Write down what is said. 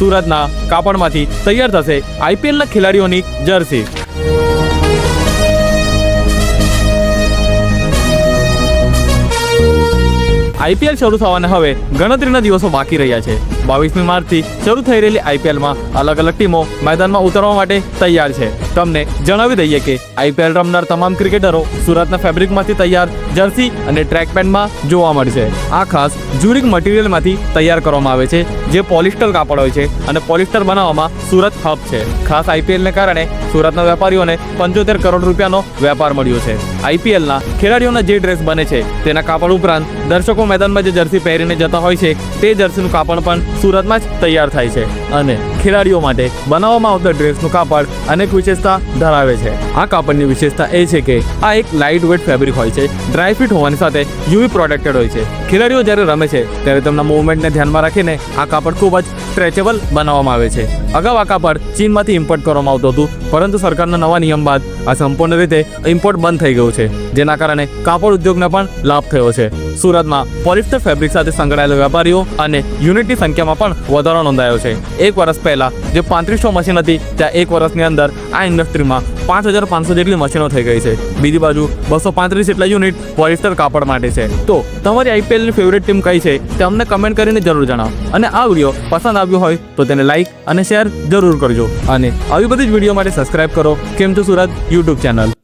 સુરતના કાપડમાંથી તૈયાર થશે આઈપીએલના ખેલાડીઓની જર્સી। આઈપીએલ શરૂ થવાને હવે ગણતરીના દિવસો બાકી રહ્યા છે। 22મી માર્ચથી શરૂ થઈ રહેલી આઈપીએલમાં અલગ અલગ ટીમો મેદાનમાં ઉતરવા માટે તૈયાર છે। તમને જણાવી દઈએ કે આઈપીએલ રમનાર તમામ ક્રિકેટરો સુરતના ફેબ્રિકમાંથી તૈયાર જર્સી અને ટ્રેક પેન્ટમાં જોવા મળશે। આ ખાસ જ્યુરિક મટીરિયલમાંથી તૈયાર કરવામાં આવે છે, જે પોલિસ્ટર કાપડ હોય છે અને પોલિસ્ટર બનાવવામાં સુરત હબ છે। ખાસ આઈપીએલને કારણે સુરતના વેપારીઓને 75 કરોડ રૂપિયાનો વેપાર મળ્યો છે। આઈપીએલના ખેલાડીઓના જે ડ્રેસ બને છે તેના કાપડ ઉપરાંત દર્શકો મેદાનમાં જે જર્સી પહેરીને જતા હોય છે તે જર્સીનું કાપડ પણ સુરતમાં જ તૈયાર થાય છે અને ખેલાડીઓ માટે બનાવવામાં આવતા ડ્રેસનું કાપડ અનેક વિશેષતા ધરાવે છે। આ કાપડની વિશેષતા એ છે કે આ એક લાઇટ વેટ ફેબ્રિક હોય છે, ડ્રાય ફિટ હોવાની સાથે યુવી પ્રોટેક્ટેડ હોય છે। ખેલાડીઓ જ્યારે રમે છે ત્યારે તેમના મૂવમેન્ટને ધ્યાનમાં રાખીને આ કાપડ ખૂબ જ સ્ટ્રેચેબલ બનાવવામાં આવે છે। અગાઉ આ કાપડ ચીનમાંથી ઇમ્પોર્ટ કરવામાં આવતું હતું, પરંતુ સરકારના નવા નિયમ બાદ આ સંપૂર્ણ રીતે ઇમ્પોર્ટ બંધ થઈ ગયું છે, જેના કારણે કાપડ ઉદ્યોગને પણ લાભ થયો છે। સુરતમાં પોલિસ્ટર ફેબ્રિક સાથે સંકળાયેલા વેપારીઓ અને યુનિટની સંખ્યામાં પણ વધારો નોંધાયો છે। એક વર્ષ પહેલા જે 3500 મશીન હતી, ત્યાં એક વર્ષની અંદર આ ઇન્ડસ્ટ્રીમાં 5500 જેટલી મશીનો થઈ ગઈ છે। બીજી બાજુ 235 જેટલા યુનિટ પોલિસ્ટર કાપડ માટે છે। તો તમારી આઈપીએલની ફેવરેટ ટીમ કઈ છે તે અમને કમેન્ટ કરીને જરૂર જણાવો, અને આ વિડીયો પસંદ આવ્યો હોય તો તેને લાઈક અને શેર જરૂર કરજો, અને આવી બધી જ વિડીયો માટે સબસ્ક્રાઇબ કરો કેમ છો સુરત યુટ્યુબ ચેનલ।